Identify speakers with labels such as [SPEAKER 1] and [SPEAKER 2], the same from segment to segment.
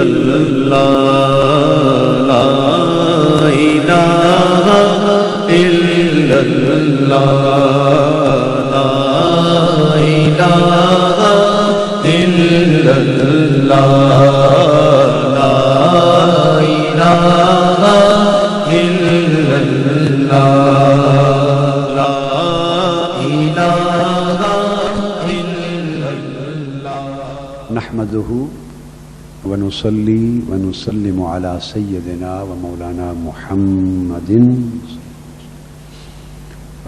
[SPEAKER 1] illallah, la ilaha illallah, la ilaha illallah, la ilaha illallah, la ilaha illallah.
[SPEAKER 2] نحمده ونصلي ونسلم على سيدنا ومولانا محمد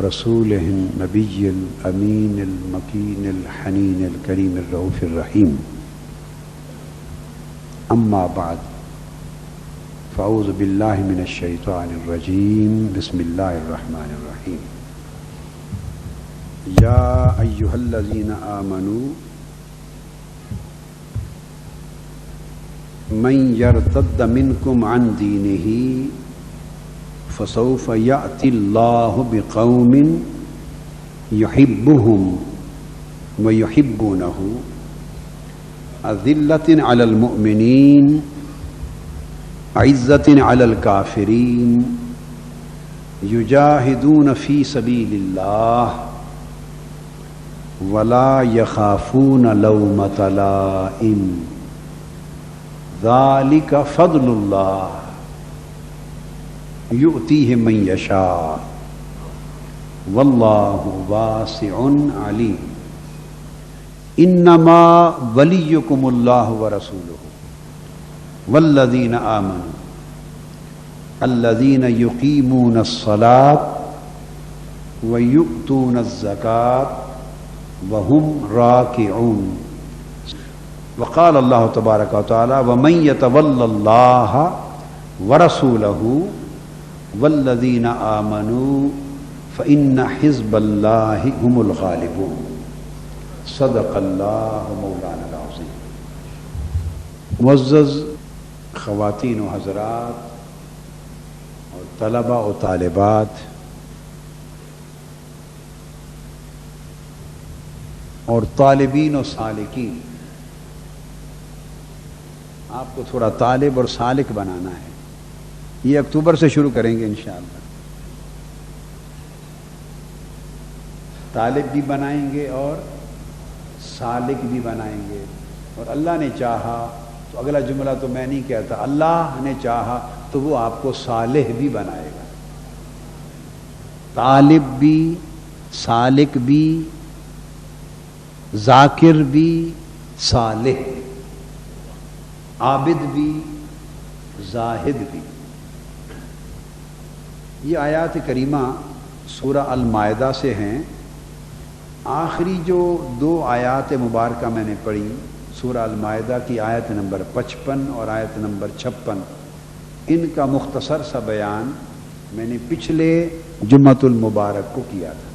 [SPEAKER 2] رسوله النبي الأمين المكين الحنين الكريم الرؤوف الرحيم. أما بعد، فأعوذ بالله من الشيطان الرجيم. بسم الله الرحمن الرحيم. يا أيها الذين آمنوا من يرتد منكم عن دينه فسوف يأتي الله بقوم يحبهم ويحبونه أذلة على المؤمنين عزة على الكافرين يجاهدون في سبيل الله ولا يخافون لومة لائم ذلك فضل الله يؤتيه من يشاء والله واسع عليم. انما وليكم الله ورسوله والذين آمنوا الذين يقيمون الصلاة ويؤتون الزكاة وهم راكعون. وقال اللہ تبارک و تعالی ومن يتول اللہ ورسولہ والذین آمنوا فإن حزب اللہ هم الغالبون. صدق اللہ مولانا العظیم. معزز خواتین و حضرات اور طلباء و طالبات اور طالبین و سالکین، آپ کو تھوڑا طالب اور سالک بنانا ہے. یہ اکتوبر سے شروع کریں گے انشاءاللہ. طالب بھی بنائیں گے اور سالک بھی بنائیں گے، اور اللہ نے چاہا تو اگلا جملہ تو میں نہیں کہتا، اللہ نے چاہا تو وہ آپ کو صالح بھی بنائے گا. طالب بھی، سالک بھی، ذاکر بھی، صالح، عابد بھی، زاہد بھی. یہ آیات کریمہ سورہ المائدہ سے ہیں. آخری جو دو آیات مبارکہ میں نے پڑھی، سورہ المائدہ کی آیت نمبر 55 اور آیت نمبر 56، ان کا مختصر سا بیان میں نے پچھلے جمعۃ المبارک کو کیا تھا.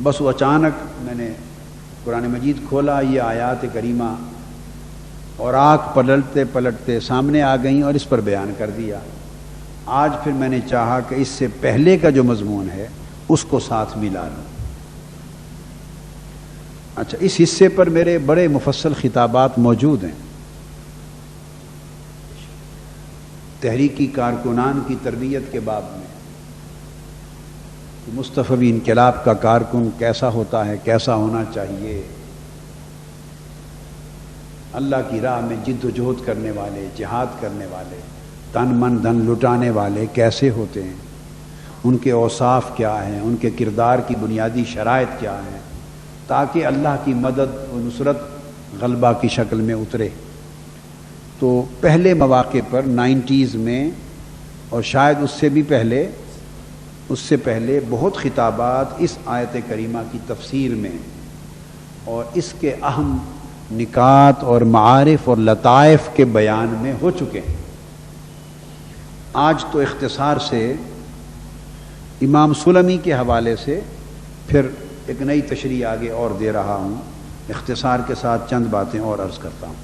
[SPEAKER 2] بس وہ اچانک میں نے قرآن مجید کھولا، یہ آیات کریمہ اور آنکھ پلٹتے پلٹتے سامنے آ گئیں اور اس پر بیان کر دیا. آج پھر میں نے چاہا کہ اس سے پہلے کا جو مضمون ہے اس کو ساتھ ملا لوں. اچھا، اس حصے پر میرے بڑے مفصل خطابات موجود ہیں. تحریکی کارکنان کی تربیت کے باب میں، مصطفی انقلاب کا کارکن کیسا ہوتا ہے، کیسا ہونا چاہیے، اللہ کی راہ میں جد و جہد کرنے والے، جہاد کرنے والے، تن من دھن لٹانے والے کیسے ہوتے ہیں، ان کے اوصاف کیا ہیں، ان کے کردار کی بنیادی شرائط کیا ہیں، تاکہ اللہ کی مدد و نصرت غلبہ کی شکل میں اترے. تو پہلے مواقع پر 90s میں اور شاید اس سے پہلے بہت خطابات اس آیت کریمہ کی تفسیر میں اور اس کے اہم نکات اور معارف اور لطائف کے بیان میں ہو چکے ہیں. آج تو اختصار سے امام سلمی کے حوالے سے پھر ایک نئی تشریح آگے اور دے رہا ہوں. اختصار کے ساتھ چند باتیں اور عرض کرتا ہوں.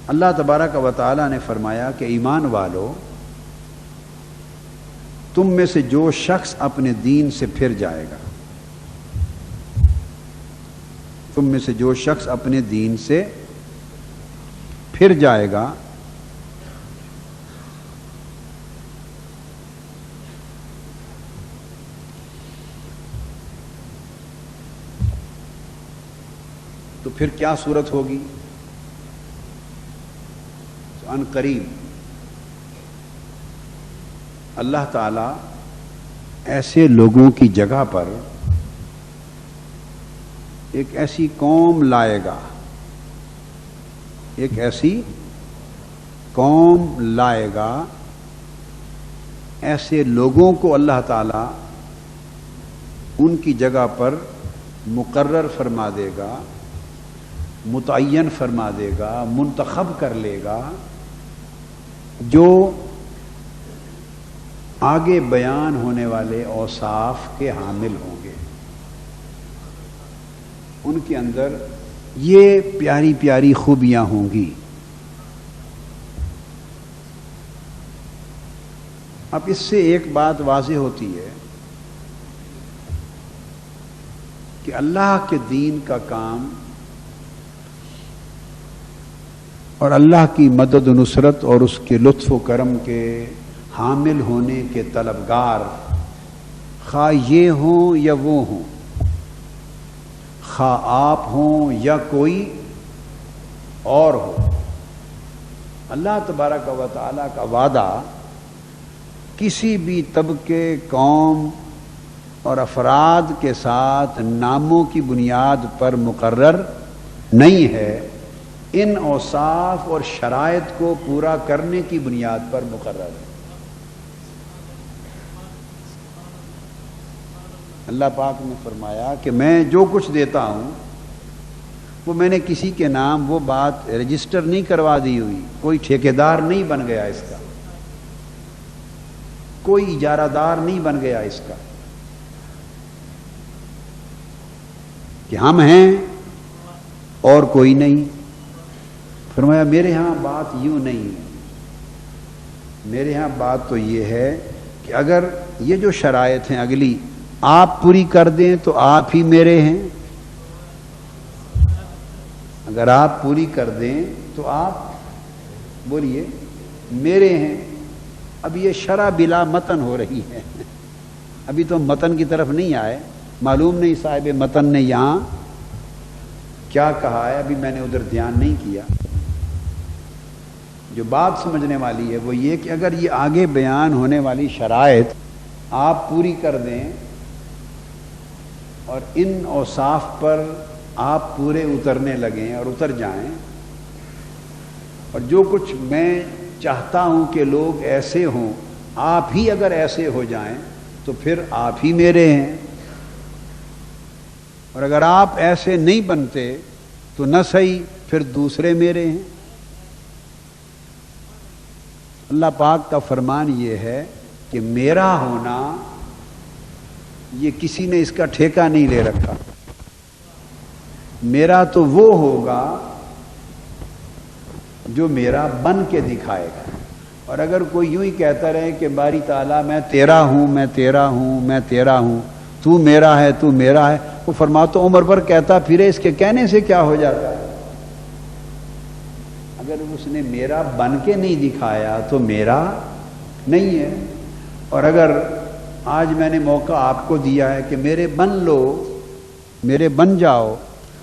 [SPEAKER 2] اللہ تبارک و تعالی نے فرمایا کہ ایمان والو، تم میں سے جو شخص اپنے دین سے پھر جائے گا، تم میں سے جو شخص اپنے دین سے پھر جائے گا تو پھر کیا صورت ہوگی؟ ان قریب اللہ تعالی ایسے لوگوں کی جگہ پر ایک ایسی قوم لائے گا، ایک ایسی قوم لائے گا، ایسے لوگوں کو اللہ تعالی ان کی جگہ پر مقرر فرما دے گا، متعین فرما دے گا، منتخب کر لے گا، جو آگے بیان ہونے والے اوصاف کے حامل ہوں گے۔ ان کے اندر یہ پیاری پیاری خوبیاں ہوں گی۔ اب اس سے ایک بات واضح ہوتی ہے کہ اللہ کے دین کا کام اور اللہ کی مدد و نصرت اور اس کے لطف و کرم کے حامل ہونے کے طلبگار، خواہ یہ ہوں یا وہ ہوں، خواہ آپ ہوں یا کوئی اور ہو، اللہ تبارک و تعالیٰ کا وعدہ کسی بھی طبقے، قوم اور افراد کے ساتھ ناموں کی بنیاد پر مقرر نہیں ہے، ان اوصاف اور شرائط کو پورا کرنے کی بنیاد پر مقرر ہے۔ اللہ پاک نے فرمایا کہ میں جو کچھ دیتا ہوں وہ میں نے کسی کے نام وہ بات رجسٹر نہیں کروا دی ہوئی، کوئی ٹھیکیدار نہیں بن گیا اس کا، کوئی اجارہ دار نہیں بن گیا اس کا کہ ہم ہیں اور کوئی نہیں۔ فرمایا میرے ہاں بات یوں نہیں ہے، میرے ہاں بات تو یہ ہے کہ اگر یہ جو شرائط ہیں اگلی آپ پوری کر دیں تو آپ ہی میرے ہیں، اگر آپ پوری کر دیں تو آپ بولیے میرے ہیں۔ اب یہ شرع بلا متن ہو رہی ہے، ابھی تو متن کی طرف نہیں آئے، معلوم نہیں صاحب متن نے یہاں کیا کہا ہے، ابھی میں نے ادھر دھیان نہیں کیا۔ جو بات سمجھنے والی ہے وہ یہ کہ اگر یہ آگے بیان ہونے والی شرائط آپ پوری کر دیں اور ان اوصاف پر آپ پورے اترنے لگیں اور اتر جائیں، اور جو کچھ میں چاہتا ہوں کہ لوگ ایسے ہوں آپ ہی اگر ایسے ہو جائیں تو پھر آپ ہی میرے ہیں، اور اگر آپ ایسے نہیں بنتے تو نہ صحیح پھر دوسرے میرے ہیں۔ اللہ پاک کا فرمان یہ ہے کہ میرا ہونا یہ کسی نے اس کا ٹھیکہ نہیں لے رکھا، میرا تو وہ ہوگا جو میرا بن کے دکھائے گا۔ اور اگر کوئی یوں ہی کہتا رہے کہ باری تعالیٰ میں تیرا ہوں، میں تیرا ہوں، میں تیرا ہوں، تو میرا ہے، تو میرا ہے، وہ فرماتا عمر پر کہتا پھرے، اس کے کہنے سے کیا ہو جاتا ہے؟ اگر اس نے میرا بن کے نہیں دکھایا تو میرا نہیں ہے۔ اور اگر آج میں نے موقع آپ کو دیا ہے کہ میرے بن لو، میرے بن جاؤ،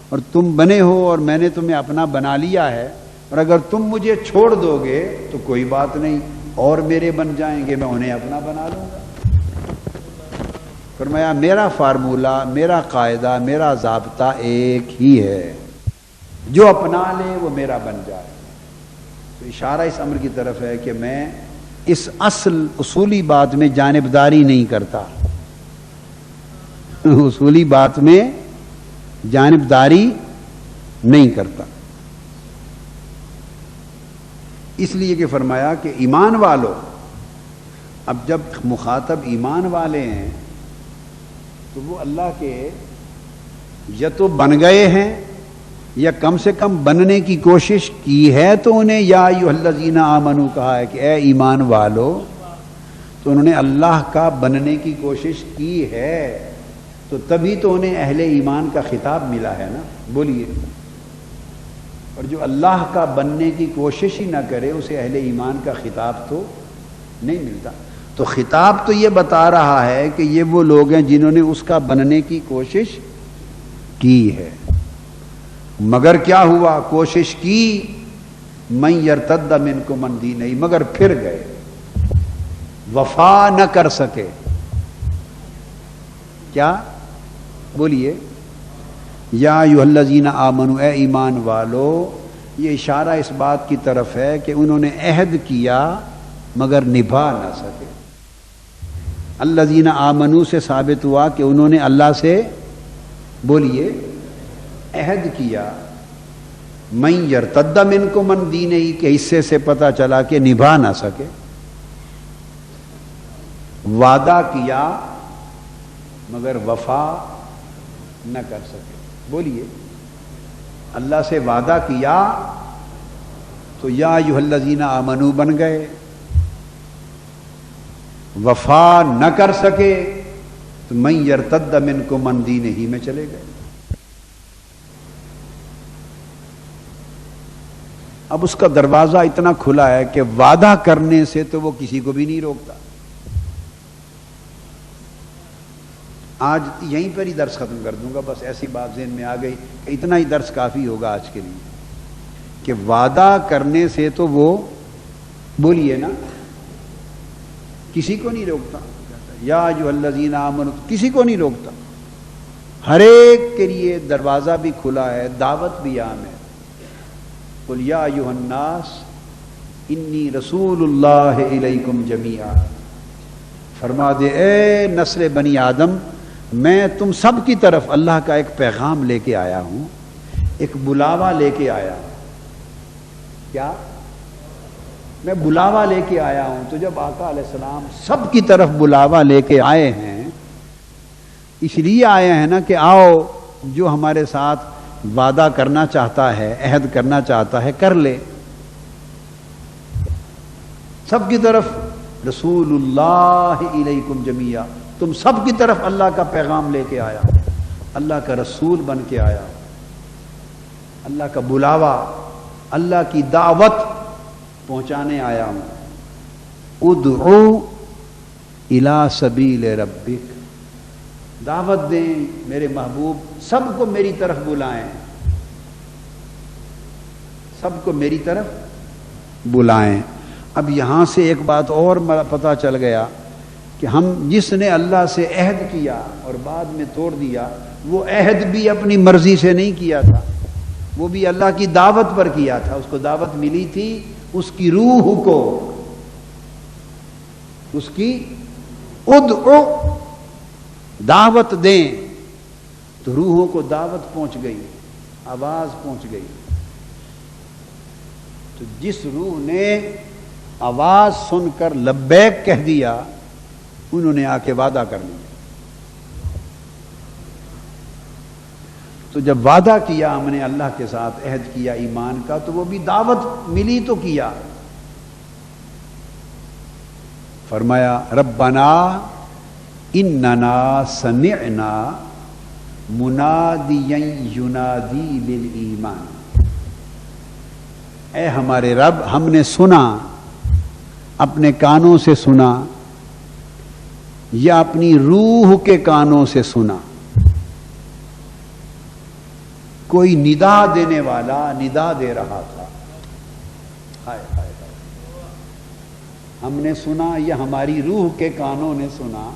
[SPEAKER 2] اور تم بنے ہو اور میں نے تمہیں اپنا بنا لیا ہے، اور اگر تم مجھے چھوڑ دو گے تو کوئی بات نہیں، اور میرے بن جائیں گے، میں انہیں اپنا بنا لوں گا۔ فرمایا میرا فارمولہ، میرا قاعدہ، میرا ضابطہ ایک ہی ہے، جو اپنا لے وہ میرا بن جائے۔ تو اشارہ اس امر کی طرف ہے کہ میں اس اصولی بات میں جانبداری نہیں کرتا، اصولی بات میں جانبداری نہیں کرتا، اس لیے کہ فرمایا کہ ایمان والو، اب جب مخاطب ایمان والے ہیں تو وہ اللہ کے یا تو بن گئے ہیں یا کم سے کم بننے کی کوشش کی ہے، تو انہیں یا ایھا الذین آمنو کہا ہے کہ اے ایمان والو، تو انہوں نے اللہ کا بننے کی کوشش کی ہے، تو تبھی تو انہیں اہل ایمان کا خطاب ملا ہے نا۔ بولیے اور جو اللہ کا بننے کی کوشش ہی نہ کرے اسے اہل ایمان کا خطاب تو نہیں ملتا. تو خطاب تو یہ بتا رہا ہے کہ یہ وہ لوگ ہیں جنہوں نے اس کا بننے کی کوشش کی ہے. مگر کیا ہوا؟ کوشش کی، من یرتد منکم عن دینہ، مگر پھر گئے، وفا نہ کر سکے. کیا بولیے؟ یا ایھا الذین آمنوا، اے ایمان والو. یہ اشارہ اس بات کی طرف ہے کہ انہوں نے عہد کیا مگر نبھا نہ سکے. الذین آمنوا سے ثابت ہوا کہ انہوں نے اللہ سے، بولیے، عہد کیا. من یرتد منکم عن دینہ کے حصے سے پتہ چلا کہ نبھا نہ سکے. وعدہ کیا مگر وفا نہ کر سکے. بولیے، اللہ سے وعدہ کیا تو یا ایھا الذین آمنوا بن گئے، وفا نہ کر سکے تو من یرتد منکم عن دینہ ہی میں چلے گئے. اب اس کا دروازہ اتنا کھلا ہے کہ وعدہ کرنے سے تو وہ کسی کو بھی نہیں روکتا. آج یہیں پر ہی درس ختم کر دوں گا، بس ایسی بات ذہن میں آ گئی کہ اتنا ہی درس کافی ہوگا آج کے لیے، کہ وعدہ کرنے سے تو وہ، بولیے نا، کسی کو نہیں روکتا. یا ایھا الذین آمنوا کسی کو نہیں روکتا، ہر ایک کے لیے دروازہ بھی کھلا ہے، دعوت بھی عام ہے. قل یا ایھا الناس انی رسول اللہ الیکم جمیعا. فرما دے اے نسل بنی آدم، میں تم سب کی طرف اللہ کا ایک پیغام لے کے آیا ہوں، ایک بلاوا لے کے آیا ہوں. کیا؟ میں بلاوا لے کے آیا ہوں. تو جب آقا علیہ السلام سب کی طرف بلاوا لے کے آئے ہیں، اس لیے آئے ہیں نا کہ آؤ، جو ہمارے ساتھ وعدہ کرنا چاہتا ہے، عہد کرنا چاہتا ہے، کر لے. سب کی طرف رسول اللہ الیکم جمیعا، تم سب کی طرف اللہ کا پیغام لے کے آیا، اللہ کا رسول بن کے آیا، اللہ کا بلاوا، اللہ کی دعوت پہنچانے آیا ہوں. ادعو الی سبیل ربک، دعوت دیں میرے محبوب، سب کو میری طرف بلائیں، سب کو میری طرف بلائیں. اب یہاں سے ایک بات اور پتہ چل گیا کہ ہم جس نے اللہ سے عہد کیا اور بعد میں توڑ دیا، وہ عہد بھی اپنی مرضی سے نہیں کیا تھا، وہ بھی اللہ کی دعوت پر کیا تھا. اس کو دعوت ملی تھی اس کی روح کو، اس کی ادعو، دعوت دیں، تو روحوں کو دعوت پہنچ گئی، آواز پہنچ گئی. تو جس روح نے آواز سن کر لبیک کہہ دیا، انہوں نے آ کے وعدہ کر لیا. تو جب وعدہ کیا ہم نے اللہ کے ساتھ، عہد کیا ایمان کا، تو وہ بھی دعوت ملی تو کیا. فرمایا ربنا اننا سمعنا منادیا ینادی للایمان. اے ہمارے رب، ہم نے سنا، اپنے کانوں سے سنا یا اپنی روح کے کانوں سے سنا، کوئی ندا دینے والا ندا دے رہا تھا. ہائے ہائے ہائے، ہم نے سنا یا ہماری روح کے کانوں نے سنا،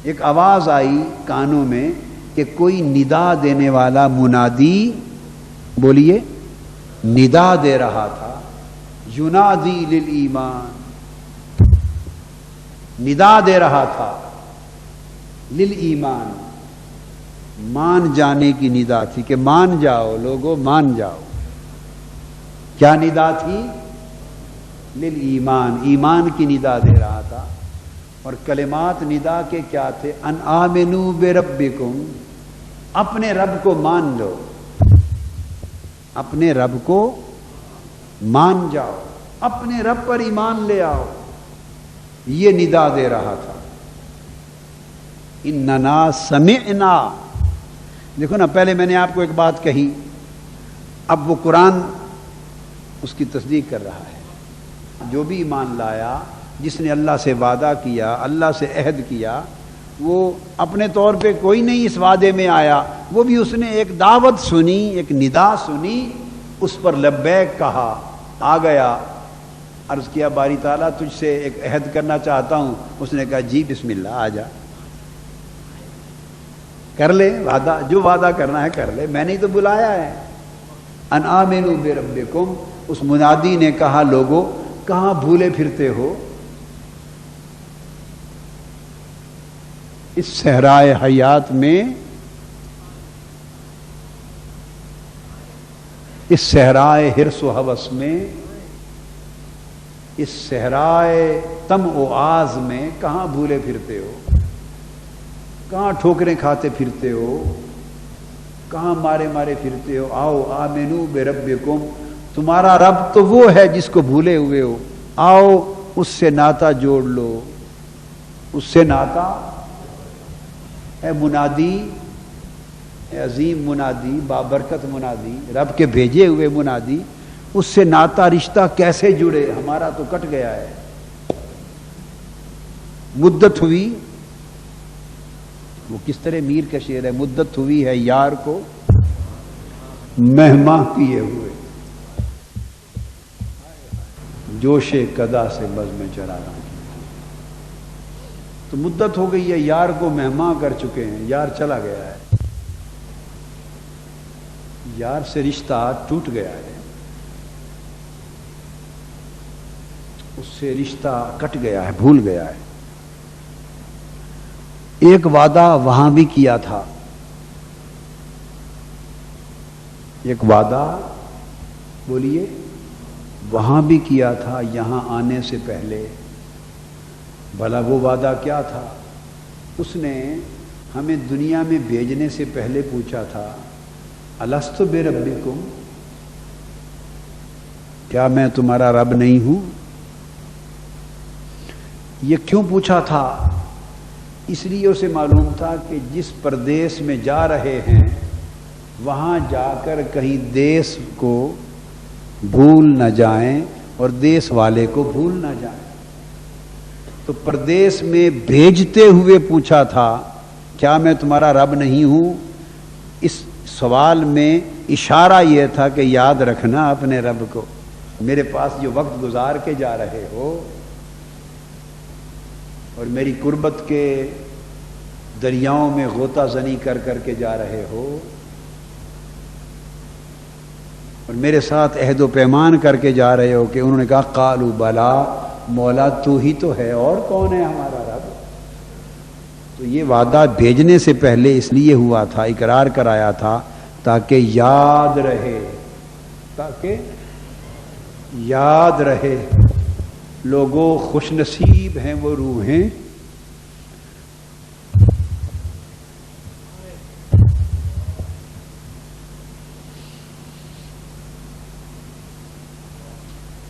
[SPEAKER 2] ایک آواز آئی کانوں میں کہ کوئی ندا دینے والا منادی، بولیے، ندا دے رہا تھا. ینادی للایمان، ندا دے رہا تھا للایمان، مان جانے کی ندا تھی کہ مان جاؤ لوگو، مان جاؤ. کیا ندا تھی؟ للایمان، ایمان کی ندا دے رہا تھا. اور کلمات ندا کے کیا تھے؟ ان آمنوا بربکم، اپنے رب کو مان لو، اپنے رب کو مان جاؤ، اپنے رب پر ایمان لے آؤ. یہ ندا دے رہا تھا. اننا سمعنا. دیکھو نا، پہلے میں نے آپ کو ایک بات کہی، اب وہ قرآن اس کی تصدیق کر رہا ہے. جو بھی ایمان لایا، جس نے اللہ سے وعدہ کیا، اللہ سے عہد کیا، وہ اپنے طور پہ کوئی نہیں اس وعدے میں آیا، وہ بھی اس نے ایک دعوت سنی، ایک ندا سنی، اس پر لبیک کہا، آ گیا. عرض کیا باری تعالیٰ تجھ سے ایک عہد کرنا چاہتا ہوں. اس نے کہا جی بسم اللہ، آ جا، کر لے وعدہ، جو وعدہ کرنا ہے کر لے، میں نے تو بلایا ہے. ان آمنوا بربکم. اس منادی نے کہا لوگوں کہاں بھولے پھرتے ہو، اس صحرائے حیات میں، اس صحرائے حرص و ہوس میں، اس صحرائے طمع و آز میں کہاں بھولے پھرتے ہو، کہاں ٹھوکریں کھاتے پھرتے ہو، کہاں مارے مارے پھرتے ہو. آؤ آمنو بربکم، تمہارا رب تو وہ ہے جس کو بھولے ہوئے ہو، آؤ اس سے ناطا جوڑ لو. اس سے ناطا، اے منادی، اے عظیم منادی، بابرکت منادی، رب کے بھیجے ہوئے منادی، اس سے ناطا رشتہ کیسے جڑے؟ ہمارا تو کٹ گیا ہے. مدت ہوئی، وہ کس طرح میر کا شعر ہے، مدت ہوئی ہے یار کو مہماں کیے ہوئے، جوش قدا سے بز میں چرا رہا ہوں. تو مدت ہو گئی ہے، یار کو مہماں کر چکے ہیں، یار چلا گیا ہے، یار سے رشتہ ٹوٹ گیا ہے، اس سے رشتہ کٹ گیا ہے، بھول گیا ہے. ایک وعدہ وہاں بھی کیا تھا، ایک وعدہ بولیے وہاں بھی کیا تھا یہاں آنے سے پہلے. بھلا وہ وعدہ کیا تھا؟ اس نے ہمیں دنیا میں بھیجنے سے پہلے پوچھا تھا الستُ بربکم، کیا میں تمہارا رب نہیں ہوں؟ یہ کیوں پوچھا تھا؟ اس لیے اسے معلوم تھا کہ جس پردیس میں جا رہے ہیں وہاں جا کر کہیں دیس کو بھول نہ جائیں اور دیس والے کو بھول نہ جائیں. تو پردیس میں بھیجتے ہوئے پوچھا تھا کیا میں تمہارا رب نہیں ہوں؟ اس سوال میں اشارہ یہ تھا کہ یاد رکھنا اپنے رب کو، میرے پاس جو وقت گزار کے جا رہے ہو اور میری قربت کے دریاؤں میں غوطہ زنی کر کر کے جا رہے ہو اور میرے ساتھ عہد و پیمان کر کے جا رہے ہو. کہ انہوں نے کہا قالوا بلا، مولا تو ہی تو ہے، اور کون ہے ہمارا رب؟ تو یہ وعدہ بھیجنے سے پہلے اس لیے ہوا تھا، اقرار کرایا تھا تاکہ یاد رہے، تاکہ یاد رہے. لوگوں خوش نصیب ہیں وہ روحیں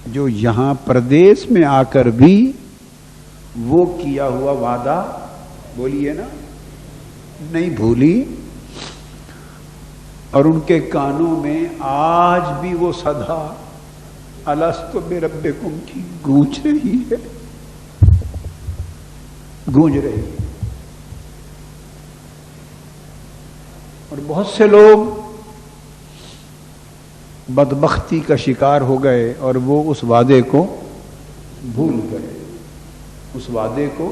[SPEAKER 2] جو یہاں پردیس میں آ کر بھی وہ کیا ہوا وعدہ بولیے نا نہیں بھولی، اور ان کے کانوں میں آج بھی وہ صدا الستُ بربکم کی گونج رہی ہے، گونج رہی ہے. اور بہت سے لوگ بدبختی کا شکار ہو گئے اور وہ اس وعدے کو بھول گئے، اس وعدے کو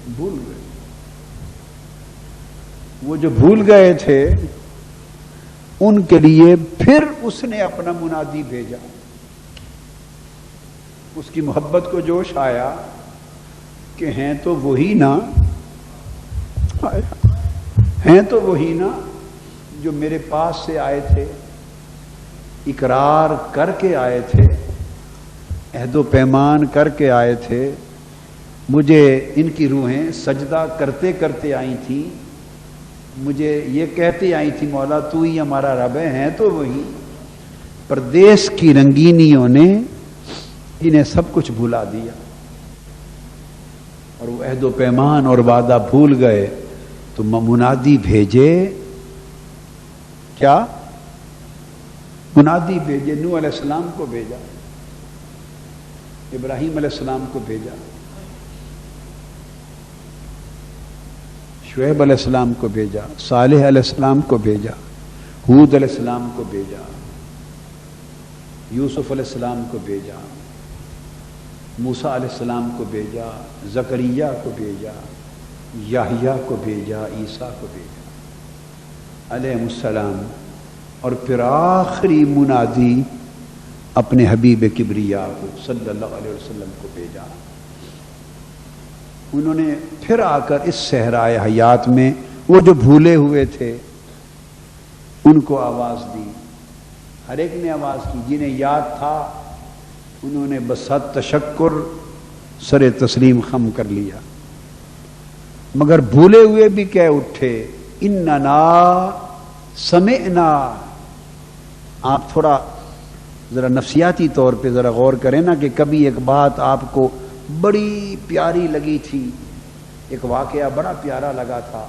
[SPEAKER 2] بھول گئے. وہ جو بھول گئے تھے ان کے لیے پھر اس نے اپنا منادی بھیجا. اس کی محبت کو جوش آیا کہ ہیں تو وہی نا، ہیں تو وہی نا جو میرے پاس سے آئے تھے، اقرار کر کے آئے تھے، عہد و پیمان کر کے آئے تھے. مجھے ان کی روحیں سجدہ کرتے کرتے آئی تھیں، مجھے یہ کہتے آئی تھی مولا تو ہی ہمارا رب ہے. ہیں تو وہی. پردیس کی رنگینیوں نے انہیں سب کچھ بھلا دیا اور وہ عہد و پیمان اور وعدہ بھول گئے. تو منادی بھیجے کیا منادی بھیجے، نوح علیہ السلام کو بھیجا، ابراہیم علیہ السلام کو بھیجا، شعیب علیہ السلام کو بھیجا، صالح علیہ السلام کو بھیجا، ہود علیہ السلام کو بھیجا، یوسف علیہ السلام کو بھیجا، موسیٰ علیہ السلام کو بھیجا، زکریا کو بھیجا، یحییٰ کو بھیجا، عیسیٰ کو بھیجا علیہ السلام، اور پھر آخری منادی اپنے حبیب کبریا کو صلی اللہ علیہ وسلم کو بھیجا۔ انہوں نے پھر آ کر اس صحرائے حیات میں وہ جو بھولے ہوئے تھے ان کو آواز دی، ہر ایک نے آواز کی، جنہیں یاد تھا انہوں نے بصد تشکر سر تسلیم خم کر لیا، مگر بھولے ہوئے بھی کہہ اٹھے اننا سمعنا۔ آپ تھوڑا ذرا نفسیاتی طور پہ ذرا غور کریں نا کہ کبھی ایک بات آپ کو بڑی پیاری لگی تھی، ایک واقعہ بڑا پیارا لگا تھا،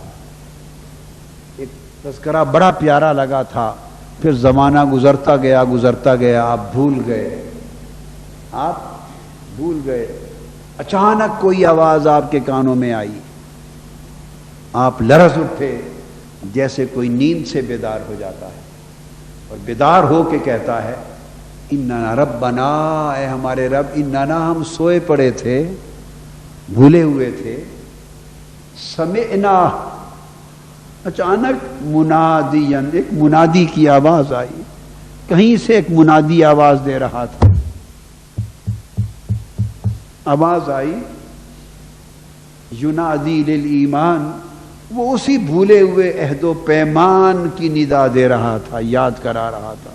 [SPEAKER 2] ایک تذکرہ بڑا پیارا لگا تھا، پھر زمانہ گزرتا گیا آپ بھول گئے، اچانک کوئی آواز آپ کے کانوں میں آئی، آپ لرز اٹھے جیسے کوئی نیند سے بیدار ہو جاتا ہے، اور بیدار ہو کے کہتا ہے اننا ربنا، اے ہمارے رب، اننا ہم سوئے پڑے تھے، بھولے ہوئے تھے، سمعنا، اچانک منادین، ایک منادی کی آواز آئی، کہیں سے ایک منادی آواز دے رہا تھا، آواز آئی ینادی للایمان، وہ اسی بھولے ہوئے عہد و پیمان کی ندا دے رہا تھا، یاد کرا رہا تھا،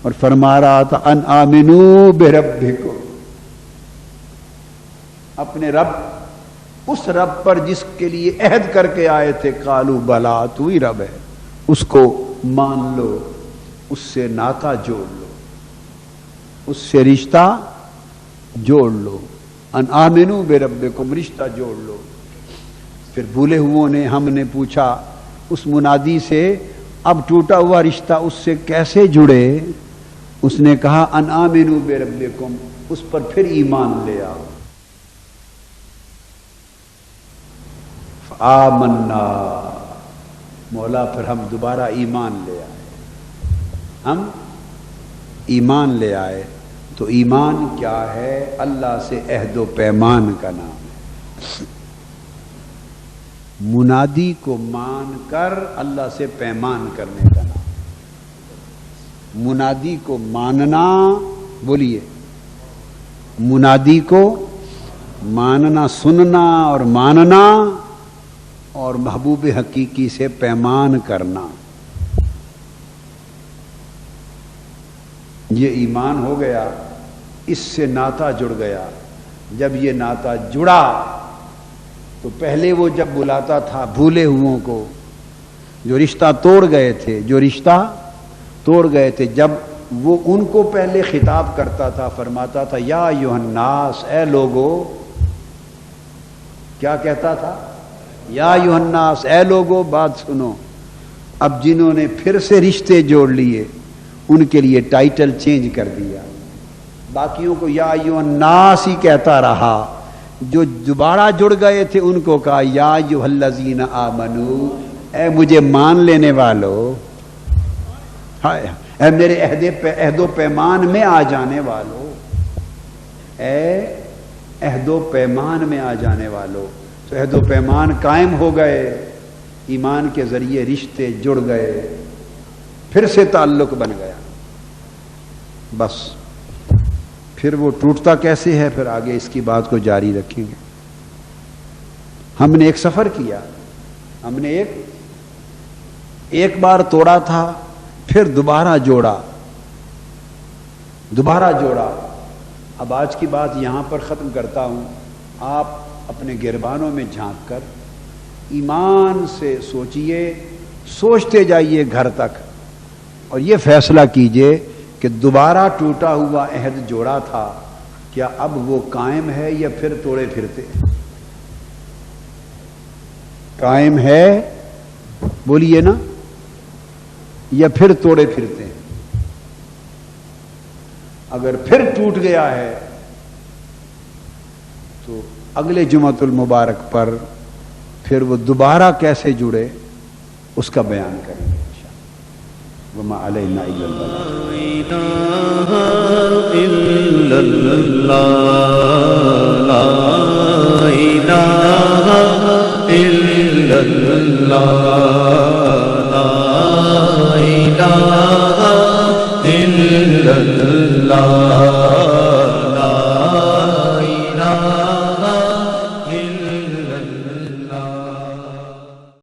[SPEAKER 2] اور فرما رہا تھا ان آمنو بربکم، اپنے رب، اس رب پر جس کے لیے عہد کر کے آئے تھے، قالو بلا، تو ہی رب ہے، اس کو مان لو، اس سے ناتا جوڑ لو، اس سے رشتہ جوڑ لو، ان آمنو بربکم، رشتہ جوڑ لو۔ پھر بھولے ہوئوں نے، ہم نے پوچھا اس منادی سے اب ٹوٹا ہوا رشتہ اس سے کیسے جڑے؟ اس نے کہا ان آمنو بربکم، اس پر پھر ایمان لے آؤ، آمنا، مولا پھر ہم دوبارہ ایمان لے آئے، ہم ایمان لے آئے۔ تو ایمان کیا ہے؟ اللہ سے عہد و پیمان کا نام ہے، منادی کو مان کر اللہ سے پیمان کرنے کا نام، منادی کو ماننا، بولیے، منادی کو ماننا، سننا اور ماننا، اور محبوب حقیقی سے پیمان کرنا، یہ ایمان ہو گیا، اس سے ناتا جڑ گیا۔ جب یہ ناتا جڑا تو پہلے وہ جب بلاتا تھا بھولے ہوئوں کو، جو رشتہ توڑ گئے تھے، جب وہ ان کو پہلے خطاب کرتا تھا، فرماتا تھا یا ایھا الناس، اے لوگو، کیا کہتا تھا؟ یا ایھا الناس، اے لوگو، بات سنو۔ اب جنہوں نے پھر سے رشتے جوڑ لیے ان کے لیے ٹائٹل چینج کر دیا، باقیوں کو یا ایھا الناس ہی کہتا رہا، جو دوبارہ جڑ گئے تھے ان کو کہا یا ایھا الذین آمنو، اے مجھے مان لینے والو، اے میرے عہد و پیمان میں آ جانے والو، اے عہد و پیمان میں آ جانے والو۔ تو عہد و پیمان قائم ہو گئے، ایمان کے ذریعے رشتے جڑ گئے، پھر سے تعلق بن گیا، بس پھر وہ ٹوٹتا کیسے ہے، پھر آگے اس کی بات کو جاری رکھیں گے۔ ہم نے ایک سفر کیا، ہم نے ایک بار توڑا تھا، پھر دوبارہ جوڑا۔ اب آج کی بات یہاں پر ختم کرتا ہوں۔ آپ اپنے گربانوں میں جھانک کر ایمان سے سوچئے، سوچتے جائیے گھر تک، اور یہ فیصلہ کیجئے کہ دوبارہ ٹوٹا ہوا عہد جوڑا تھا، کیا اب وہ قائم ہے یا پھر توڑے پھرتے؟ قائم ہے، بولیے نا، یا پھر توڑے پھرتے ہیں؟ اگر پھر ٹوٹ گیا ہے تو اگلے جمعۃ المبارک پر پھر وہ دوبارہ کیسے جڑے اس کا بیان کریں گے انشاءاللہ۔ وما علینا الا البلاغ۔
[SPEAKER 1] لا إله إلا الله لا إله